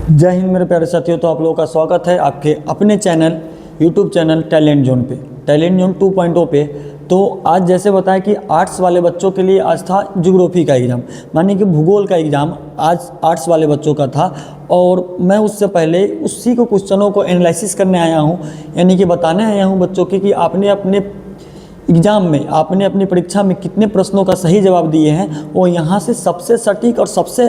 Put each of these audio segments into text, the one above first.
जय हिंद मेरे प्यारे साथियों। तो आप लोगों का स्वागत है आपके अपने channel YouTube channel talent zone पे, टैलेंट जोन 2.0 पे। तो आज जैसे बताया कि आर्ट्स वाले बच्चों के लिए आज था ज्योग्राफी का एग्ज़ाम, माने कि भूगोल का एग्ज़ाम आज आर्ट्स वाले बच्चों का था। और मैं उससे पहले उसी को क्वेश्चनों को एनालिसिस करने आया हूँ, यानी कि बताने आया हूँ बच्चों की कि आपने अपने एग्ज़ाम में, आपने अपनी परीक्षा में कितने प्रश्नों का सही जवाब दिए हैं, वो यहाँ से सबसे सटीक और सबसे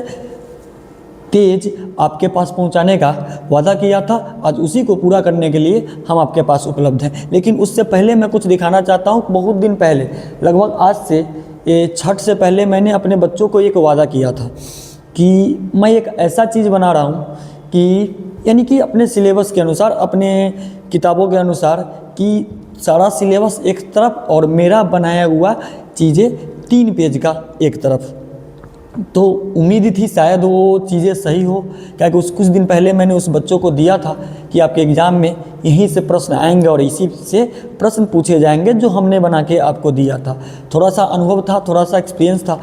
तेज आपके पास पहुंचाने का वादा किया था। आज उसी को पूरा करने के लिए हम आपके पास उपलब्ध हैं। लेकिन उससे पहले मैं कुछ दिखाना चाहता हूं। बहुत दिन पहले, लगभग आज से छठ से पहले मैंने अपने बच्चों को एक वादा किया था कि मैं एक ऐसा चीज़ बना रहा हूं कि यानी कि अपने सिलेबस के अनुसार, अपने किताबों के अनुसार, कि सारा सिलेबस एक तरफ और मेरा बनाया हुआ चीज़ें 3 पेज का एक तरफ। तो उम्मीद थी शायद वो चीज़ें सही हो, क्योंकि कुछ दिन पहले मैंने उस बच्चों को दिया था कि आपके एग्ज़ाम में यहीं से प्रश्न आएंगे और इसी से प्रश्न पूछे जाएंगे जो हमने बना के आपको दिया था। थोड़ा सा अनुभव था, थोड़ा सा एक्सपीरियंस था,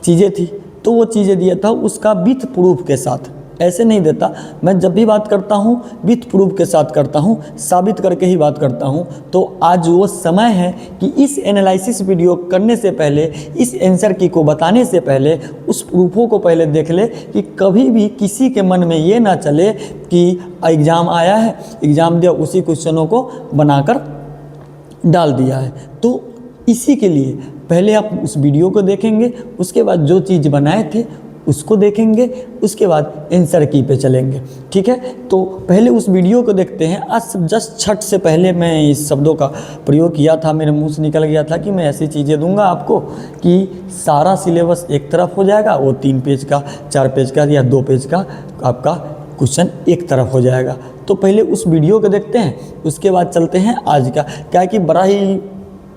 चीज़ें थी, तो वो चीज़ें दिया था उसका विथ प्रूफ के साथ। ऐसे नहीं देता, मैं जब भी बात करता हूँ विथ प्रूफ के साथ करता हूँ, साबित करके ही बात करता हूँ। तो आज वो समय है कि इस एनालिसिस वीडियो करने से पहले, इस आंसर की को बताने से पहले उस प्रूफों को पहले देख ले, कि कभी भी किसी के मन में ये ना चले कि एग्ज़ाम आया है, एग्ज़ाम दिया, उसी क्वेश्चनों को बनाकर डाल दिया है। तो इसी के लिए पहले आप उस वीडियो को देखेंगे, उसके बाद जो चीज़ बनाए थे उसको देखेंगे, उसके बाद आंसर की पे चलेंगे। ठीक है, तो पहले उस वीडियो को देखते हैं। आज जस्ट छठ से पहले मैं इस शब्दों का प्रयोग किया था, मेरे मुंह से निकल गया था कि मैं ऐसी चीज़ें दूंगा आपको कि सारा सिलेबस एक तरफ हो जाएगा, वो 3 पेज का, 4 पेज का या 2 पेज का आपका क्वेश्चन एक तरफ हो जाएगा। तो पहले उस वीडियो को देखते हैं, उसके बाद चलते हैं आज का। क्या कि बड़ा ही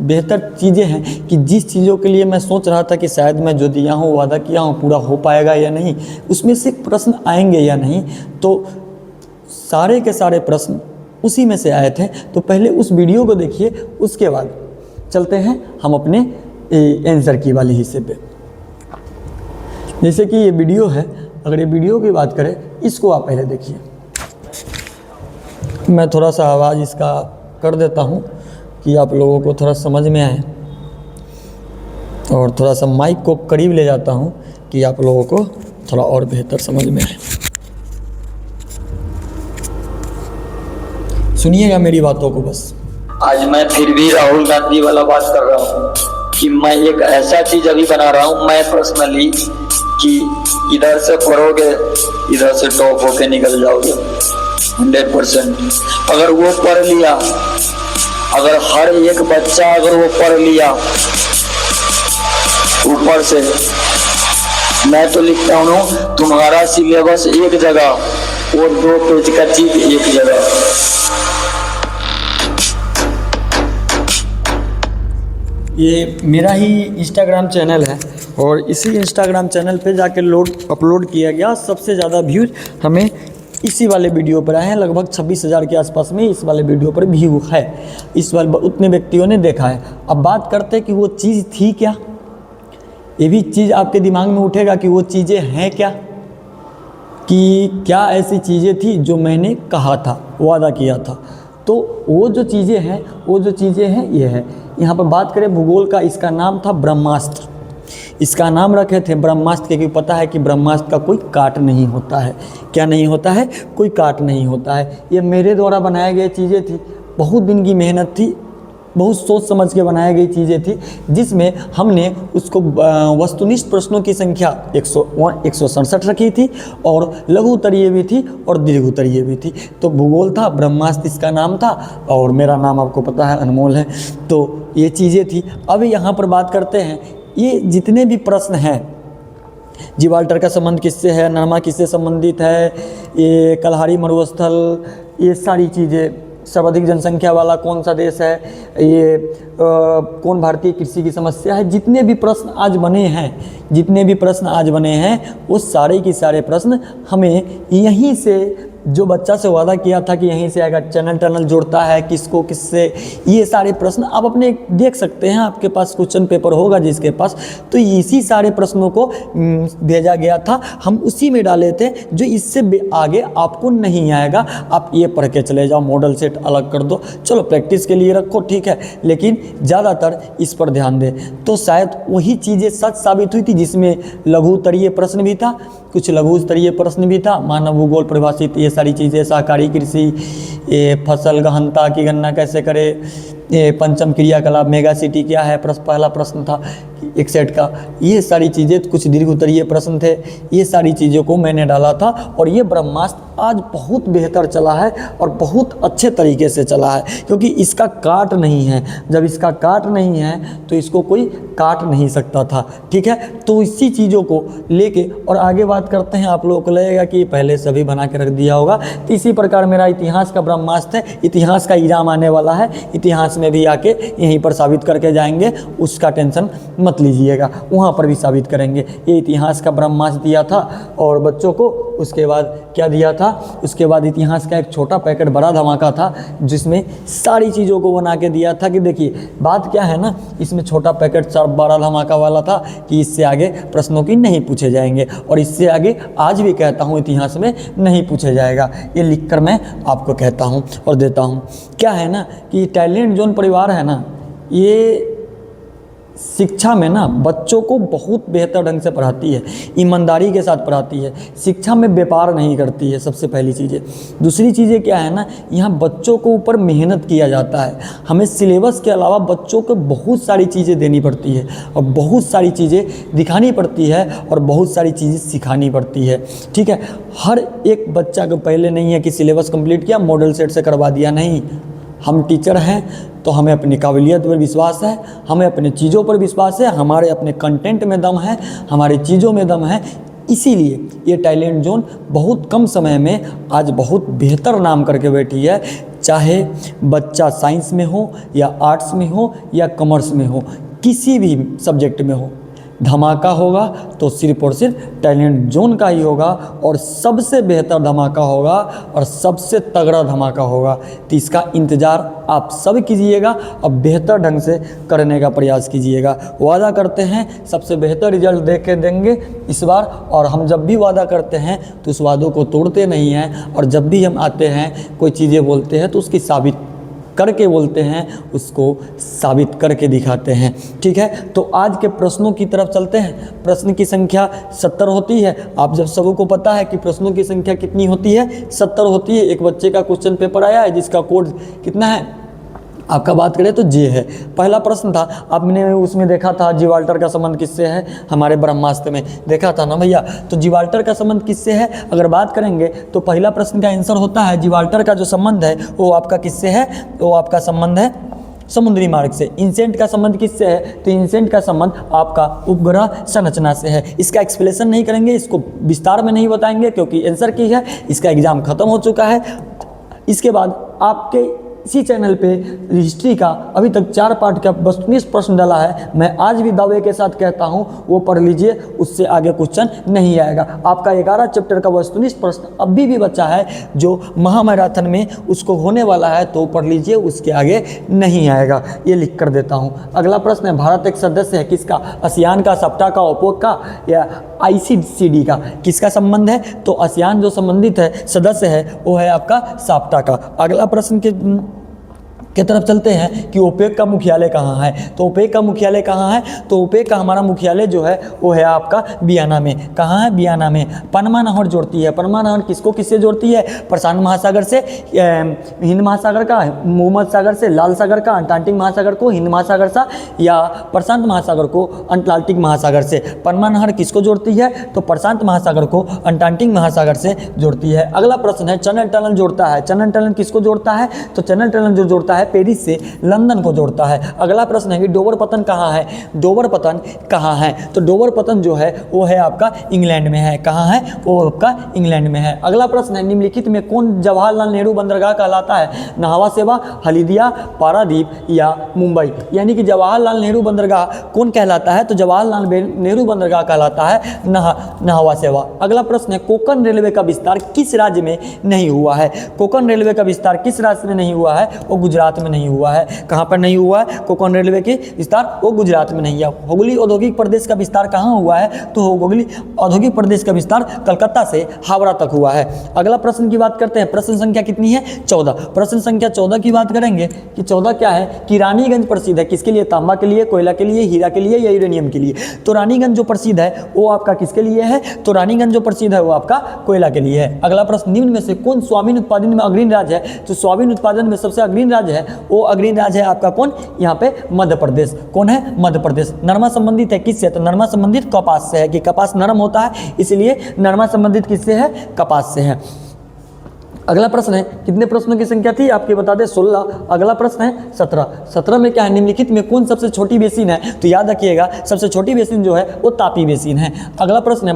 बेहतर चीज़ें हैं कि जिस चीज़ों के लिए मैं सोच रहा था कि शायद मैं जो दिया हूँ, वादा किया हूँ, पूरा हो पाएगा या नहीं, उसमें से प्रश्न आएंगे या नहीं, तो सारे के सारे प्रश्न उसी में से आए थे। तो पहले उस वीडियो को देखिए, उसके बाद चलते हैं हम अपने आंसर की वाले हिस्से पे। जैसे कि ये वीडियो है, अगर ये वीडियो की बात करें, इसको आप पहले देखिए। मैं थोड़ा सा आवाज़ इसका कर देता हूँ कि आप लोगों को थोड़ा समझ में आए, और थोड़ा सा माइक को करीब ले जाता हूं कि आप लोगों को थोड़ा और बेहतर समझ में आए। सुनिएगा मेरी बातों को बस। आज मैं फिर भी राहुल गांधी वाला बात कर रहा हूँ कि मैं एक ऐसा चीज अभी बना रहा हूँ, मैं पर्सनली, कि इधर से पढ़ोगे, इधर से टॉप होके निकल जाओगे 100%। अगर वो पढ़ लिया, अगर हर एक बच्चा अगर वो पढ़ लिया ऊपर से, मैं तो लिखता हूँ तुम्हारा सिलेबस एक जगह, वो 2 पेज का चीज एक जगह। ये मेरा ही इंस्टाग्राम चैनल है, और इसी इंस्टाग्राम चैनल पे जाके अपलोड किया गया। सबसे ज़्यादा व्यूज हमें इसी वाले वीडियो पर आए हैं, लगभग 26,000 के आसपास में इस वाले वीडियो पर व्यू है। इस वाले उतने व्यक्तियों ने देखा है। अब बात करते हैं कि वो चीज़ थी क्या। ये भी चीज़ आपके दिमाग में उठेगा कि वो चीज़ें हैं क्या, कि क्या ऐसी चीज़ें थी जो मैंने कहा था, वादा किया था। तो वो जो चीज़ें हैं, ये है। यहाँ पर बात करें भूगोल का, इसका नाम था ब्रह्मास्त्र। इसका नाम रखे थे ब्रह्मास्त्र, क्योंकि पता है कि ब्रह्मास्त्र का कोई काट नहीं होता है। क्या नहीं होता है? कोई काट नहीं होता है। ये मेरे द्वारा बनाई गई चीज़ें थी, बहुत दिन की मेहनत थी, बहुत सोच समझ के बनाई गई चीज़ें थी, जिसमें हमने उसको वस्तुनिष्ठ प्रश्नों की संख्या 167 रखी थी, और लघु उत्तरीय भी थी और दीर्घ उत्तरीय भी थी। तो भूगोल था, ब्रह्मास्त्र इसका नाम था, और मेरा नाम आपको पता है अनमोल है। तो ये चीज़ें थी। अब यहाँ पर बात करते हैं, ये जितने भी प्रश्न हैं, जिब्राल्टर का संबंध किससे है, नरमा किससे संबंधित है, ये कलहारी मरुस्थल, ये सारी चीज़ें, सर्वाधिक जनसंख्या वाला कौन सा देश है, ये कौन भारतीय कृषि की समस्या है, जितने भी प्रश्न आज बने हैं, वो सारे के सारे प्रश्न हमें यहीं से जो बच्चा से वादा किया था कि यहीं से आएगा, चैनल टनल जोड़ता है किसको किससे, ये सारे प्रश्न आप अपने देख सकते हैं, आपके पास क्वेश्चन पेपर होगा जिसके पास, तो इसी सारे प्रश्नों को भेजा गया था, हम उसी में डाले थे। जो इससे आगे आपको नहीं आएगा, आप ये पढ़ के चले जाओ, मॉडल सेट अलग कर दो, चलो प्रैक्टिस के लिए रखो, ठीक है, लेकिन ज़्यादातर इस पर ध्यान दें। तो शायद वही चीज़ें सच साबित हुई थी, जिसमें लघु स्तरीय प्रश्न भी था, कुछ लघु स्तरीय प्रश्न भी था, मानव भूगोल परिभाषित, ये सारी चीज़ें, सहकारी कृषि, ये फसल गहनता की गणना कैसे करें, ये पंचम क्रियाकलाप, मेगा सिटी क्या है, पहला प्रश्न था एक सेट का, ये सारी चीज़ें, कुछ दीर्घ उत्तरीय प्रश्न थे, ये सारी चीज़ों को मैंने डाला था। और ये ब्रह्मास्त्र आज बहुत बेहतर चला है और बहुत अच्छे तरीके से चला है, क्योंकि इसका काट नहीं है। जब इसका काट नहीं है तो इसको कोई काट नहीं सकता था, ठीक है। तो इसी चीज़ों को लेके और आगे बात करते हैं। आप लोगों को लगेगा कि पहले सभी बना के रख दिया होगा, तो इसी प्रकार मेरा इतिहास का ब्रह्मास्त्र है। इतिहास का एग्जाम आने वाला है, इतिहास में भी आके यहीं पर साबित करके जाएंगे, उसका टेंशन मत लीजिएगा, वहाँ पर भी साबित करेंगे। ये इतिहास का ब्रह्मास्त्र दिया था और बच्चों को, उसके बाद क्या दिया था, उसके बाद इतिहास का एक छोटा पैकेट बड़ा धमाका था, जिसमें सारी चीज़ों को बना के दिया था कि देखिए बात क्या है ना, इसमें छोटा पैकेट बड़ा धमाका वाला था कि इससे आगे प्रश्नों की नहीं पूछे जाएंगे, और इससे आगे आज भी कहता हूँ इतिहास में नहीं पूछे जाएगा, ये लिखकर मैं आपको कहता हूँ और देता हूँ। क्या है ना कि टैलेंट जोन परिवार है ना, ये शिक्षा में ना बच्चों को बहुत बेहतर ढंग से पढ़ाती है, ईमानदारी के साथ पढ़ाती है, शिक्षा में व्यापार नहीं करती है, सबसे पहली चीज़ें। दूसरी चीज़ें क्या है ना, यहाँ बच्चों को ऊपर मेहनत किया जाता है। हमें सिलेबस के अलावा बच्चों को बहुत सारी चीज़ें देनी पड़ती है और बहुत सारी चीज़ें दिखानी पड़ती है और बहुत सारी चीज़ें सिखानी पड़ती है, ठीक है। हर एक बच्चा को पहले नहीं है कि सिलेबस कंप्लीट किया, मॉडल सेट से करवा दिया, नहीं। हम टीचर हैं तो हमें अपनी काबिलियत पर विश्वास है, हमें अपने चीज़ों पर विश्वास है, हमारे अपने कंटेंट में दम है, हमारी चीज़ों में दम है। इसीलिए ये टैलेंट जोन बहुत कम समय में आज बहुत बेहतर नाम करके बैठी है। चाहे बच्चा साइंस में हो या आर्ट्स में हो या कॉमर्स में हो, किसी भी सब्जेक्ट में हो, धमाका होगा तो सिर्फ और सिर्फ टैलेंट जोन का ही होगा, और सबसे बेहतर धमाका होगा और सबसे तगड़ा धमाका होगा। तो इसका इंतज़ार आप सब कीजिएगा और बेहतर ढंग से करने का प्रयास कीजिएगा। वादा करते हैं सबसे बेहतर रिजल्ट दे के देंगे इस बार, और हम जब भी वादा करते हैं तो उस वादों को तोड़ते नहीं हैं, और जब भी हम आते हैं कोई चीज़ें बोलते हैं तो उसकी साबित करके बोलते हैं, उसको साबित करके दिखाते हैं, ठीक है। तो आज के प्रश्नों की तरफ चलते हैं। प्रश्न की संख्या 70 होती है। आप जब सबों को पता है कि प्रश्नों की संख्या कितनी होती है, 70 होती है। एक बच्चे का क्वेश्चन पेपर आया है जिसका कोड कितना है, आपका बात करें तो जे है। पहला प्रश्न था, आपने उसमें देखा था जिब्राल्टर का संबंध किससे है, हमारे ब्रह्मास्त्र में देखा था ना भैया। तो जिब्राल्टर का संबंध किससे है, अगर बात करेंगे तो पहला प्रश्न का आंसर होता है जिब्राल्टर का जो संबंध है वो आपका किससे है, वो आपका संबंध है समुद्री मार्ग से। इंसेंट का संबंध किससे है, तो इंसेंट का संबंध आपका उपग्रह संरचना से है। इसका एक्सप्लेनेशन नहीं करेंगे, इसको विस्तार में नहीं बताएंगे क्योंकि आंसर की है, इसका एग्जाम खत्म हो चुका है। इसके बाद आपके इसी चैनल पे हिस्ट्री का अभी तक 4 पार्ट का वस्तुनिष्ठ प्रश्न डाला है। मैं आज भी दावे के साथ कहता हूँ वो पढ़ लीजिए, उससे आगे क्वेश्चन नहीं आएगा। आपका 11 चैप्टर का वस्तुनिष्ठ प्रश्न अभी भी बचा है जो महामैराथन में उसको होने वाला है, तो पढ़ लीजिए, उसके आगे नहीं आएगा, ये लिख कर देता हूँ। अगला प्रश्न है, भारत एक सदस्य है किसका, आसियान का, सप्ता का, ओपेक का या ICCD का, किसका संबंध है, तो आसियान जो संबंधित है सदस्य है वो है आपका साप्ता का। अगला प्रश्न के तरफ चलते हैं कि ओपेक का मुख्यालय कहाँ है, तो ओपेक का मुख्यालय कहाँ है, तो ओपेक का हमारा मुख्यालय जो है वो है आपका वियना में। कहाँ है, वियना में। पनमा नहर जोड़ती है, पनमा नहर किसको किससे जोड़ती है, प्रशांत महासागर से हिंद महासागर का, मुहम्मद सागर से लाल सागर का, अंटार्कटिक महासागर को हिंद महासागर से, या प्रशांत महासागर को अंटार्कटिक महासागर से। पनमा नहर किसको जोड़ती है, तो प्रशांत महासागर को अंटार्कटिक महासागर से जोड़ती है। अगला प्रश्न है, चैनल टनल जोड़ता है, चैनल टनल किसको जोड़ता है, तो चैनल टनल जो जोड़ता है है पेरिस से लंदन को जोड़ता है। अगला प्रश्न है कि डोवर पतन कहाँ है, डोवर पतन कहाँ है, तो डोवर पतन जो है वो है आपका इंग्लैंड में है। कहाँ है, वो आपका इंग्लैंड में है। अगला प्रश्न है निम्नलिखित में कौन जवाहरलाल नेहरू बंदरगाह कहलाता है, नहावा सेवा, हल्दिया, पारादीप या मुंबई। यानी कि जवाहरलाल नेहरू बंदरगाह कौन कहलाता है, तो जवाहरलाल नेहरू बंदरगाह कहलाता है नहावा सेवा। अगला प्रश्न है कोंकण रेलवे का विस्तार किस राज्य में नहीं हुआ है, कोंकण रेलवे का विस्तार किस राज्य में नहीं हुआ है, वो गुजरात में नहीं हुआ है। कहाँ पर नहीं हुआ है कोंकण रेलवे के विस्तार, वो गुजरात में नहीं है। हुगली औद्योगिक प्रदेश का विस्तार कहाँ हुआ है, तो हुगली औद्योगिक प्रदेश का विस्तार कलकत्ता से हावड़ा तक हुआ है। अगला प्रश्न की बात करते हैं, प्रश्न संख्या कितनी है, 14। प्रश्न संख्या 14 की बात करेंगे कि 14 क्या है कि रानीगंज प्रसिद्ध है किसके लिए, तांबा के लिए, कोयला के लिए, हीरा के लिए या यूरेनियम के लिए। तो रानीगंज जो प्रसिद्ध है वो आपका किसके लिए है, तो रानीगंज जो प्रसिद्ध है वो आपका कोयला के लिए है। अगला प्रश्न निम्न में से कौन सोयाबीन उत्पादन में अग्रणी राज्य है, तो सोयाबीन उत्पादन में सबसे अग्रणी राज्य है वो अग्रणी राज्य है आपका कौन, यहाँ पे मध्य प्रदेश। कौन है, मध्य प्रदेश। नरमा संबंधित है किससे, तो नरमा संबंधित कपास से है कि कपास नरम होता है इसलिए नरमा संबंधित किससे है, कपास से है। अगला प्रश्न है, कितने प्रश्नों की संख्या थी आपके बता दें, 16। अगला प्रश्न है 17। 17 में क्या है, निम्नलिखित में कौन सबसे छोटी बेसिन है, तो याद रखिएगा सबसे छोटी बेसिन जो है वो तापी बेसिन है। अगला प्रश्न है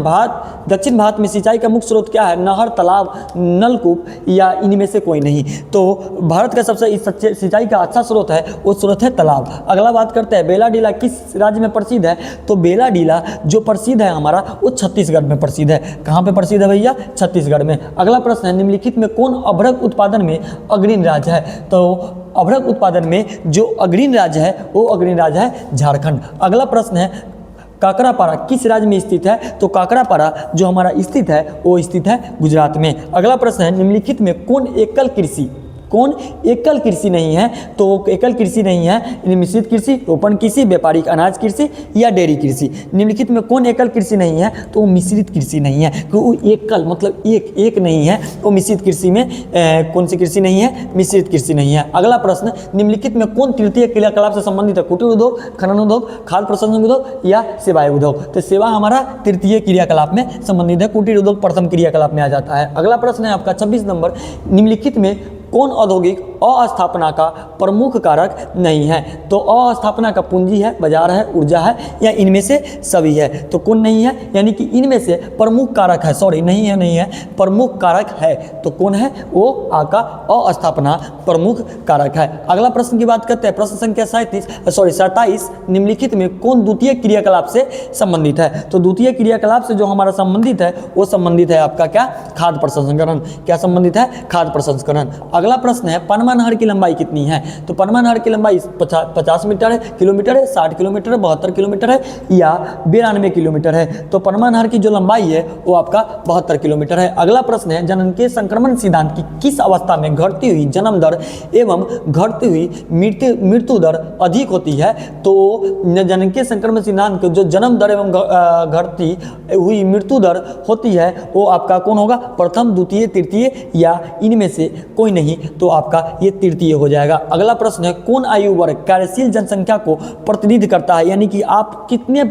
दक्षिण भारत में सिंचाई का मुख्य स्रोत क्या है, नहर, तालाब, नलकूप या इनमें से कोई नहीं। तो भारत का सबसे सिंचाई का अच्छा स्रोत है वो स्रोत है तालाब। अगला बात करते हैं बेला डीला किस राज्य में प्रसिद्ध है, तो बेला डीला जो प्रसिद्ध है हमारा वो छत्तीसगढ़ में प्रसिद्ध है। कहाँ पे प्रसिद्ध है भैया, छत्तीसगढ़ में। अगला प्रश्न है निम्नलिखित में कौन अभ्रक उत्पादन में अग्रणी राज्य है, तो अभ्रक उत्पादन में जो अग्रणी राज्य है वो अग्रणी राज्य है झारखंड। अगला प्रश्न है काकरापारा किस राज्य में स्थित है, तो काकरापारा जो हमारा स्थित है वो स्थित है गुजरात में। अगला प्रश्न है निम्नलिखित में कौन एकल कृषि नहीं है, तो एकल कृषि नहीं है मिश्रित कृषि, रोपण कृषि, व्यापारिक अनाज कृषि या डेयरी कृषि। निम्नलिखित में कौन एकल कृषि नहीं है, तो वो मिश्रित कृषि नहीं है, क्योंकि वो एकल मतलब एक नहीं है, वो मिश्रित कृषि में कौन सी कृषि नहीं है, मिश्रित कृषि नहीं है। अगला प्रश्न निम्नलिखित में कौन तृतीय क्रियाकलाप से संबंधित है, कुटीर उद्योग, खनन उद्योग, खाद्य प्रसंस्करण उद्योग या सेवाएं उद्योग। तो सेवा हमारा तृतीय क्रियाकलाप में संबंधित है, कुटीर उद्योग प्रथम क्रियाकलाप में आ जाता है। अगला प्रश्न है आपका 26 नंबर, निम्नलिखित में कौन औद्योगिक अस्थापना का प्रमुख कारक नहीं है, तो अस्थापना का पूंजी है, बाजार है, ऊर्जा है या इनमें से सभी है। तो कौन नहीं है, यानी कि इनमें से प्रमुख कारक है, सॉरी नहीं है प्रमुख कारक है, तो कौन है, वो आपका अस्थापना प्रमुख कारक है। अगला प्रश्न की बात करते हैं, प्रश्न संख्या 27। निम्नलिखित में कौन द्वितीय क्रियाकलाप से संबंधित है, तो द्वितीय क्रियाकलाप से जो हमारा संबंधित है वो संबंधित है आपका क्या, खाद्य प्रसंस्करण। क्या संबंधित है, खाद्य प्रसंस्करण। अगला प्रश्न है पनमा नहर की लंबाई कितनी है, तो पनमा नहर की लंबाई 50 मीटर है, किलोमीटर है, 60 किलोमीटर है, 72 किलोमीटर है या 92 किलोमीटर है। तो पनमा नहर की जो लंबाई है वो आपका 72 किलोमीटर है। अगला प्रश्न है जनन के संक्रमण सिद्धांत की किस अवस्था में घटती हुई जन्म दर एवं घटती हुई मृत्यु दर अधिक होती है, तो जनन के संक्रमण सिद्धांत के जो जन्म दर एवं घटती हुई मृत्यु दर होती है वो आपका कौन होगा, प्रथम, द्वितीय, तृतीय या इनमें से कोई नहीं, तो आपका ये तृतीय हो जाएगा। अगला प्रश्न है कौन आयु वर्ग कार्यशील जनसंख्या को प्रतिनिधित्व करता है, यानी कि आप कितने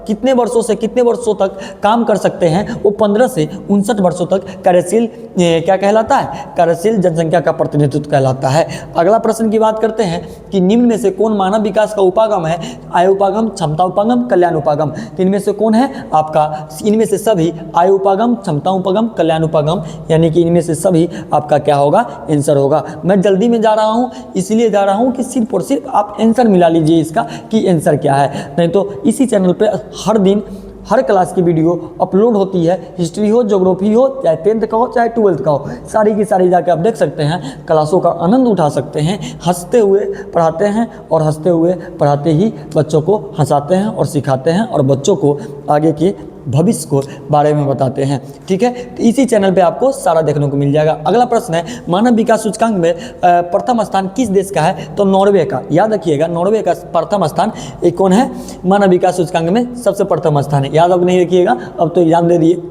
कितने वर्षों से कितने वर्षों तक काम कर सकते हैं, वो 15 से 59 वर्षों तक कार्यशील क्या कहलाता है, कार्यशील जनसंख्या का प्रतिनिधित्व कहलाता है। अगला प्रश्न की बात करते हैं कि निम्न में से कौन मानव विकास का उपागम है, आय उपागम, क्षमता उपागम, कल्याण उपागम। तो इनमें से कौन है आपका, इनमें से सभी आय उपागम, क्षमता उपागम, कल्याण उपागम, यानी कि इनमें से सभी आपका क्या होगा, आंसर होगा। मैं जल्दी में जा रहा हूँ, इसलिए जा रहा हूँ कि सिर्फ और सिर्फ आप आंसर मिला लीजिए इसका कि आंसर क्या है, नहीं तो इसी चैनल पे हर दिन हर क्लास की वीडियो अपलोड होती है, हिस्ट्री हो, ज्योग्राफी हो, चाहे 10th का हो चाहे 12th का हो, सारी की सारी जाके आप देख सकते हैं, क्लासों का आनंद उठा सकते हैं। हंसते हुए पढ़ाते हैं और हंसते हुए पढ़ाते ही बच्चों को हंसाते हैं और सिखाते हैं और बच्चों को आगे के भविष्य को बारे में बताते हैं। ठीक है, तो इसी चैनल पे आपको सारा देखने को मिल जाएगा। अगला प्रश्न है मानव विकास सूचकांक में प्रथम स्थान किस देश का है, तो नॉर्वे का। याद रखिएगा नॉर्वे का प्रथम स्थान एक कौन है, मानव विकास सूचकांक में सबसे प्रथम स्थान है। याद अब नहीं रखिएगा, अब तो एग्जाम दे दिए,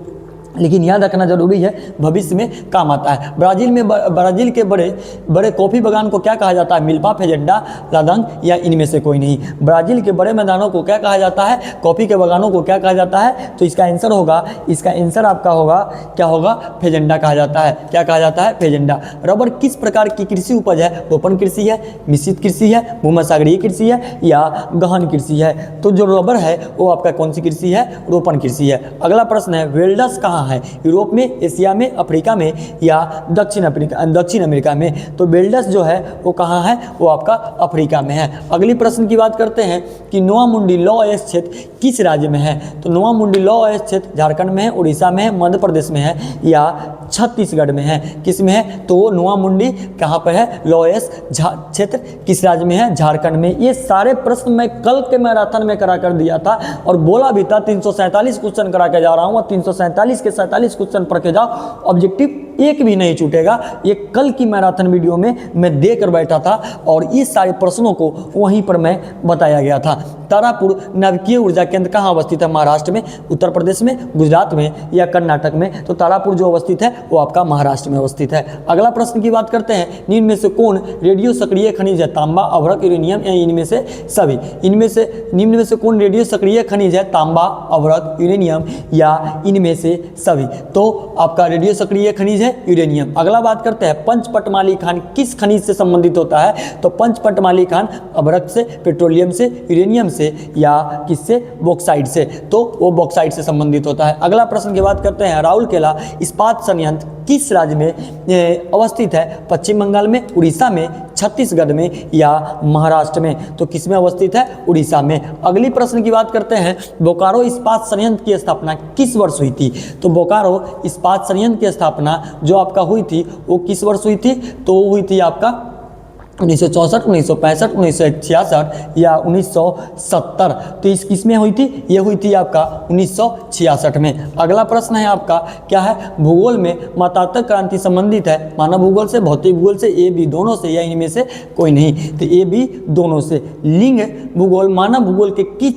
लेकिन याद रखना जरूरी है, भविष्य में काम आता है। ब्राज़ील के बड़े बड़े कॉफ़ी बागान को क्या कहा जाता है? मिल्पा, फेजेंडा, लादंग या इनमें से कोई नहीं। ब्राज़ील के बड़े मैदानों को क्या कहा जाता है? कॉफ़ी के बागानों को क्या कहा जाता है? तो इसका आंसर होगा, इसका आंसर आपका होगा, क्या होगा? फेजेंडा कहा जाता है। क्या कहा जाता है? फेजेंडा। रबर किस प्रकार की कृषि उपज है? रोपण कृषि है, मिश्रित कृषि है, भूमध्यसागरीय कृषि है या गहन कृषि है? तो जो रबर है वो आपका कौन सी कृषि है? रोपण कृषि है। अगला प्रश्न है, वेल्डस कहाँ है? यूरोप में, एशिया में, अफ्रीका में या दक्षिण अमेरिका में? तो वेल्डस जो है वो कहाँ है? वो आपका अफ्रीका में है। अगली प्रश्न की बात करते हैं कि नोआ मुंडी लौ अयस्क क्षेत्र किस राज्य में है? तो नोआ मुंडी लौ अयस्क क्षेत्र झारखंड में है, उड़ीसा में है, मध्य प्रदेश में है या छत्तीसगढ़ में है? किस में है? तो नोआ मुंडी कहाँ पर है? लौ अयस्क क्षेत्र किस राज्य में है? झारखंड में। ये सारे प्रश्न मैं कल के मैराथन में करा कर दिया था और बोला भी था 347 क्वेश्चन करा के जा रहा हूँ और 347 के 47 क्वेश्चन पढ़ के जाओ, ऑब्जेक्टिव एक भी नहीं छूटेगा। ये कल की मैराथन वीडियो में मैं देकर बैठा था और इस सारे प्रश्नों को वहीं पर मैं बताया गया था। तारापुर नाभिकीय ऊर्जा केंद्र कहाँ अवस्थित है? महाराष्ट्र में, उत्तर प्रदेश में, गुजरात में या कर्नाटक में? तो तारापुर जो अवस्थित है वो आपका महाराष्ट्र में अवस्थित है। अगला प्रश्न की बात करते हैं, निम्न में से कौन रेडियो सक्रिय खनिज है? तांबा, अभ्रक, यूरेनियम या इनमें से सभी? निम्न में से कौन रेडियो सक्रिय खनिज है? तांबा, अभ्रक, यूरेनियम या इनमें से सभी? तो आपका रेडियो सक्रिय खनिज है यूरेनियम। अगला बात करते हैं, पंचपटमाली खान किस खनिज से संबंधित होता है? तो पंचपटमाली खान अभ्रक से, पेट्रोलियम से, यूरेनियम से या किससे? बॉक्साइट से। तो वो बॉक्साइट से संबंधित होता है। अगला प्रश्न की बात करते हैं, राउरकेला इस्पात संयंत्र किस राज्य में अवस्थित है? पश्चिम बंगाल में, उड़ीसा में, छत्तीसगढ़ में या महाराष्ट्र में? तो किस में अवस्थित है? उड़ीसा में। अगली प्रश्न की बात करते हैं, बोकारो इस्पात संयंत्र की स्थापना किस वर्ष हुई थी? तो बोकारो इस्पात संयंत्र की स्थापना जो आपका हुई थी वो किस वर्ष हुई थी? तो वो हुई थी आपका 1964, 1965, 1966 या 1970। तो इस किस में हुई थी? ये हुई थी आपका 1966 में। अगला प्रश्न है आपका, क्या है? भूगोल में मतात्मक क्रांति संबंधित है मानव भूगोल से, भौतिक भूगोल से, ए बी दोनों से या इनमें से कोई नहीं? तो ए बी दोनों से। लिंग भूगोल मानव भूगोल के किस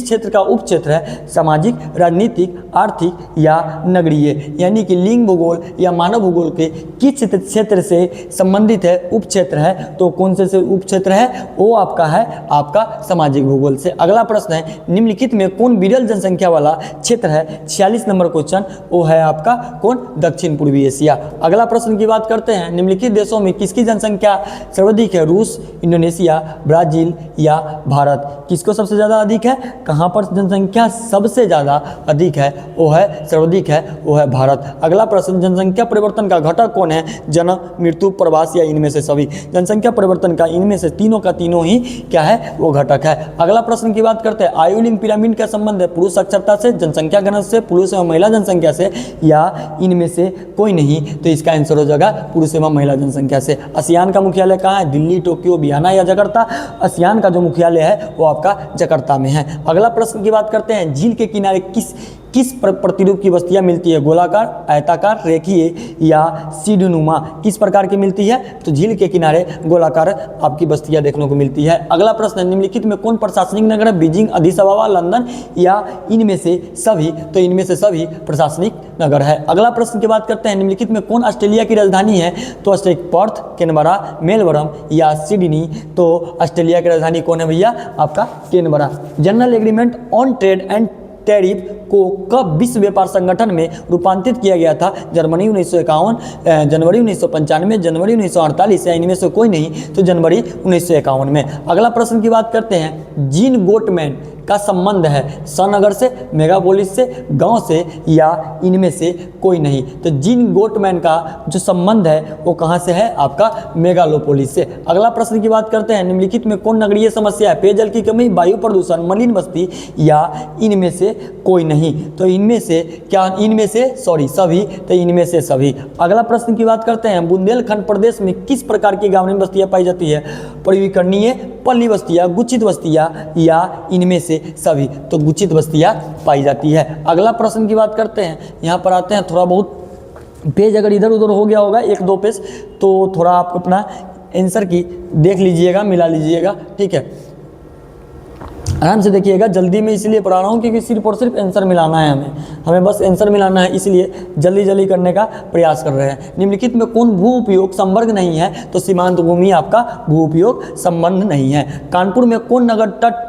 क्षेत्र का उप क्षेत्र है? सामाजिक, राजनीतिक, आर्थिक या नगरीय? यानी कि लिंग भूगोल या मानव भूगोल के किस क्षेत्र से संबंधित है? उप क्षेत्र है। तो कौन से उप क्षेत्र है? वो आपका है आपका सामाजिक भूगोल से। अगला प्रश्न है, निम्नलिखित में कौन विरल जनसंख्या वाला क्षेत्र है? 46 नंबर क्वेश्चन, वो है आपका कौन? दक्षिण पूर्वी एशिया। अगला प्रश्न की बात करते हैं, निम्नलिखित देशों में किसकी जनसंख्या सर्वाधिक है? रूस, इंडोनेशिया, ब्राजील या भारत? किसको सबसे ज़्यादा अधिक है? कहाँ पर जनसंख्या सबसे ज़्यादा अधिक है? वो है सर्वाधिक है, वो है भारत। अगला प्रश्न, जनसंख्या परिवर्तन का घटक कौन है? जन्म, मृत्यु, प्रवास या इनमें से सभी? जनसंख्या परिवर्तन का इनमें से तीनों का तीनों ही क्या है? वो घटक है। अगला प्रश्न की बात करते हैं, आयु लिंग पिरामिड का संबंध है पुरुष साक्षरता से, जनसंख्या घनत्व से, पुरुष एवं महिला जनसंख्या से या इनमें से कोई नहीं? तो इसका आंसर हो जाएगा पुरुष एवं महिला जनसंख्या से। आसियान का मुख्यालय कहाँ है? दिल्ली, टोक्यो, वियना या जकार्ता? आसियान का जो मुख्यालय है वो आपका जकार्ता में है। अगला प्रश्न की बात करते हैं, झील के किनारे किस प्रतिरूप की बस्तियां मिलती है? गोलाकार, आयताकार, रेखीय या सीढ़ीनुमा? किस प्रकार की मिलती है? तो झील के किनारे गोलाकार आपकी बस्तियां देखने को मिलती है। अगला प्रश्न, निम्नलिखित में कौन प्रशासनिक नगर है? बीजिंग, अddis अबाबा, लंदन या इनमें से सभी? तो इनमें से सभी प्रशासनिक नगर है। अगला प्रश्न की बात करते हैं, निम्नलिखित में कौन ऑस्ट्रेलिया की राजधानी है? तो ऑस्ट्रेलिया पर्थ, कैनबरा, मेलबर्न या सिडनी? तो ऑस्ट्रेलिया की राजधानी कौन है भैया? आपका Canberra. General agreement on trade and tariff को कब विश्व व्यापार संगठन में रूपांतरित किया गया था? जर्मनी 1951, जनवरी 1995, जनवरी 1948 या इनमें से कोई नहीं? तो जनवरी 1951 में। अगला प्रश्न की बात करते हैं, जीन गोटमैन का संबंध है श्रीनगर से, मेगापोलिस से, गांव से या इनमें से कोई नहीं? तो जीन गोटमैन का जो संबंध है वो कहां से है? आपका मेगालोपोलिस से। अगला प्रश्न की बात करते हैं, निम्नलिखित में कौन नगरीय समस्या है? पेयजल की कमी, वायु प्रदूषण, मलिन बस्ती या इनमें से कोई नहीं? तो इनमें से क्या? इनमें से सभी। तो इनमें से सभी। अगला प्रश्न की बात करते हैं, बुंदेलखंड प्रदेश में किस प्रकार की ग्रामीण बस्तियां पाई जाती है? परिवीकरणीय, पल्ली बस्तियां, गुच्छित बस्तियां या इनमें से सभी? तो गुच्छित बस्तियां पाई जाती है। अगला प्रश्न की बात करते हैं, यहाँ पर आते हैं, थोड़ा बहुत पेज अगर इधर उधर हो गया होगा 1-2 पेज तो थोड़ा आप अपना आंसर की देख लीजिएगा, मिला लीजिएगा, ठीक है। आराम से देखिएगा, जल्दी में इसलिए पढ़ा रहा हूँ क्योंकि सिर्फ और सिर्फ आंसर मिलाना है, हमें बस आंसर मिलाना है, इसलिए जल्दी जल्दी करने का प्रयास कर रहे हैं। निम्नलिखित में कौन भू उपयोग संवर्ग नहीं है? तो सीमांत भूमि आपका भू उपयोग संबंध नहीं है। कानपुर में कौन नगर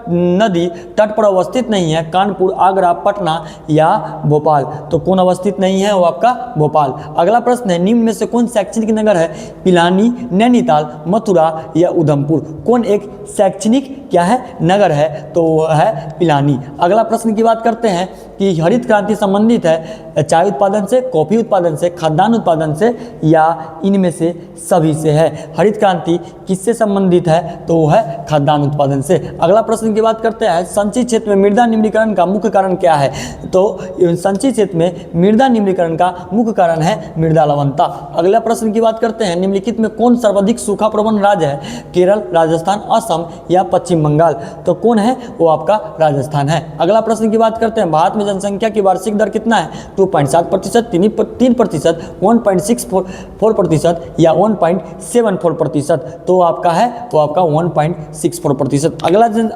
नदी तट पर अवस्थित नहीं है? कानपुर, आगरा, पटना या भोपाल? तो कौन अवस्थित नहीं है? वो आपका भोपाल। अगला प्रश्न है, निम्न में से कौन शैक्षणिक नगर है? पिलानी, नैनीताल, मथुरा या उधमपुर? कौन एक शैक्षणिक क्या है नगर है? तो वह है पिलानी। अगला प्रश्न की बात करते हैं कि हरित क्रांति संबंधित है चाय उत्पादन से, कॉफी उत्पादन से, खाद्यान्न उत्पादन से या इनमें से सभी से है? हरित क्रांति किससे संबंधित है? तो वो है खाद्यान्न उत्पादन से। अगला प्रश्न की बात करते हैं, संचित क्षेत्र में मृदा निम्नीकरण का मुख्य कारण क्या है? तो संचित क्षेत्र में मृदा निम्नीकरण का मुख्य कारण है मृदा लवणता। अगला प्रश्न की बात करते हैं, निम्नलिखित में कौन सर्वाधिक सूखा प्रवण राज्य है? केरल, राजस्थान, असम या पश्चिम बंगाल? तो कौन है? वो आपका राजस्थान है। अगला प्रश्न की बात करते हैं, भारत में जनसंख्या की वार्षिक दर कितना है? 2.7%, 3%, 1.64% या 1.74%? तो आपका है वो आपका 1.64%।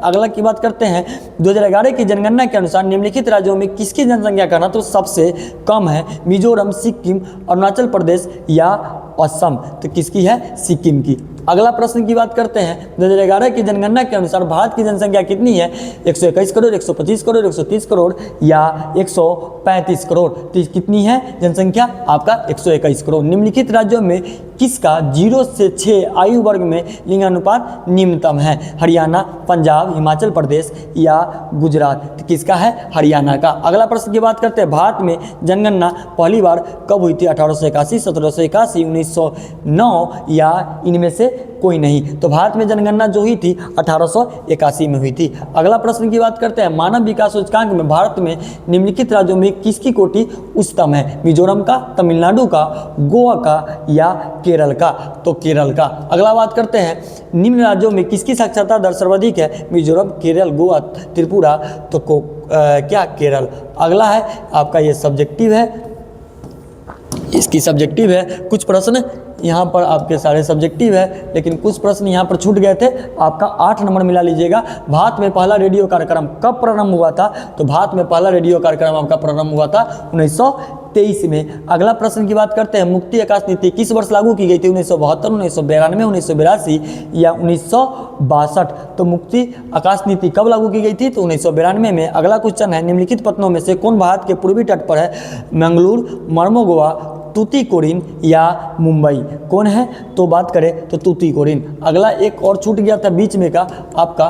अगला की बात करते हैं, 2011 की जनगणना के अनुसार निम्नलिखित राज्यों में किसकी जनसंख्या का घनत्व सबसे कम है? मिजोरम, सिक्किम, अरुणाचल प्रदेश या असम? तो किसकी है? सिक्किम की। अगला प्रश्न की बात करते हैं, 2011 की जनगणना के अनुसार भारत की जनसंख्या कितनी है? 121 करोड़, 125 करोड़, 130 करोड़ या 135 करोड़? तो कितनी है जनसंख्या? आपका 121 करोड़। निम्नलिखित राज्यों में किसका 0 से 6 आयु वर्ग में लिंगानुपात निम्नतम है? हरियाणा, पंजाब, हिमाचल प्रदेश या गुजरात? तो किसका है? हरियाणा का। अगला प्रश्न की बात करते हैं, भारत में जनगणना पहली बार कब हुई थी? 1881, 1781, 1909 या इनमें से कोई नहीं? तो भारत में जनगणना जो हुई थी 1881 में हुई थी। अगला प्रश्न की बात करते हैं, मानव विकास सूचकांक में भारत में निम्नलिखित राज्यों में किसकी कोटि उच्चतम है? मिजोरम का, तमिलनाडु का, गोवा का या केरल का? तो केरल का। अगला बात करते हैं, निम्न राज्यों में किसकी साक्षरता दर सर्वाधिक है? मिजोरम, केरल, गोवा, त्रिपुरा? तो क्या केरल। अगला है आपका ये सब्जेक्टिव है, इसकी सब्जेक्टिव है। कुछ प्रश्न यहाँ पर आपके सारे सब्जेक्टिव है, लेकिन कुछ प्रश्न यहाँ पर छूट गए थे, आपका 8 नंबर मिला लीजिएगा। भारत में पहला रेडियो कार्यक्रम कब प्रारंभ हुआ था? तो भारत में पहला रेडियो कार्यक्रम आपका प्रारंभ हुआ था 1923 में। अगला प्रश्न की बात करते हैं, मुक्ति आकाश नीति किस वर्ष लागू की गई थी? 1972, 1992, 1982 या 1962? तो मुक्ति आकाश नीति कब लागू की गई थी? तो 1992 में। अगला क्वेश्चन है, निम्नलिखित पत्तनों में से कौन भारत के पूर्वी तट पर है? मंगलुरु, मर्मोगोवा, तूतीकोरिन या मुंबई? कौन है? तो बात करें तो तूतीकोरिन। अगला एक और छूट गया था बीच में का आपका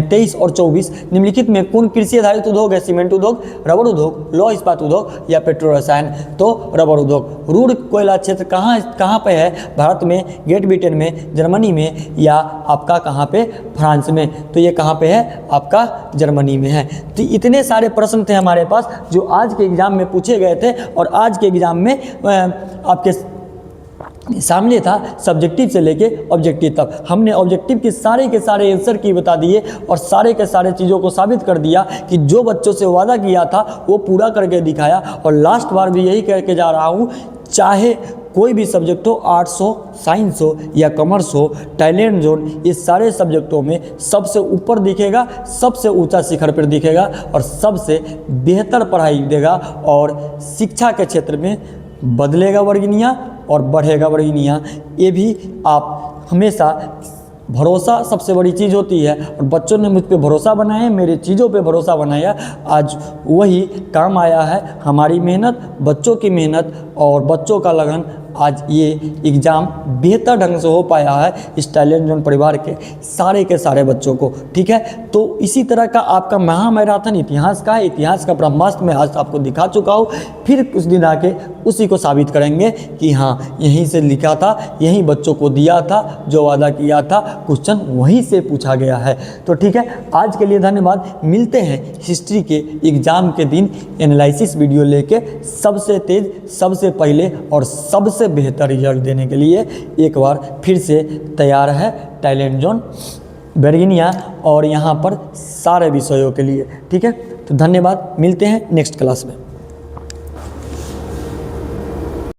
23 और 24। निम्नलिखित में कौन कृषि आधारित उद्योग है? सीमेंट उद्योग, रबर उद्योग, लौह इस्पात उद्योग या पेट्रो रसायन? तो रबर उद्योग। रूड कोयला क्षेत्र कहाँ पे है? भारत में, ग्रेट ब्रिटेन में, जर्मनी में या आपका कहाँ पे? फ्रांस में। तो ये कहाँ पे है? आपका जर्मनी में है। तो इतने सारे प्रश्न थे हमारे पास जो आज के एग्जाम में पूछे गए थे, और आज के एग्जाम में आपके सामने था सब्जेक्टिव से लेके ऑब्जेक्टिव तक। हमने ऑब्जेक्टिव के सारे आंसर की बता दिए और सारे के सारे चीज़ों को साबित कर दिया कि जो बच्चों से वादा किया था वो पूरा करके दिखाया। और लास्ट बार भी यही करके जा रहा हूँ, चाहे कोई भी सब्जेक्ट हो, आर्ट्स हो, साइंस हो या कॉमर्स हो, टैलेंट जोन, ये सारे सब्जेक्टों में सबसे ऊपर दिखेगा, सबसे ऊंचा शिखर पर दिखेगा और सबसे बेहतर पढ़ाई देगा। और शिक्षा के क्षेत्र में बदलेगा वर्गीनिया और बढ़ेगा वर्गीनिया। ये भी आप हमेशा, भरोसा सबसे बड़ी चीज़ होती है और बच्चों ने मुझ पे भरोसा बनाया, मेरे चीज़ों पे भरोसा बनाया, आज वही काम आया है। हमारी मेहनत, बच्चों की मेहनत और बच्चों का लगन, आज ये एग्ज़ाम बेहतर ढंग से हो पाया है इस टैलेंट जोन परिवार के सारे बच्चों को। ठीक है, तो इसी तरह का आपका महामैराथन इतिहास का है, इतिहास का ब्रह्मास्त्र मैं आज आपको दिखा चुका हूँ। फिर कुछ दिन आके उसी को साबित करेंगे कि हाँ, यहीं से लिखा था, यहीं बच्चों को दिया था, जो वादा किया था क्वेश्चन वहीं से पूछा गया है। तो ठीक है, आज के लिए धन्यवाद। मिलते हैं हिस्ट्री के एग्ज़ाम के दिन एनालिसिस वीडियो लेके, सबसे तेज, सबसे पहले और सबसे बेहतर रिजल्ट देने के लिए एक बार फिर से तैयार है टैलेंट जोन वर्गीनिया और यहाँ पर सारे विषयों के लिए। ठीक है, तो धन्यवाद, मिलते हैं नेक्स्ट क्लास में।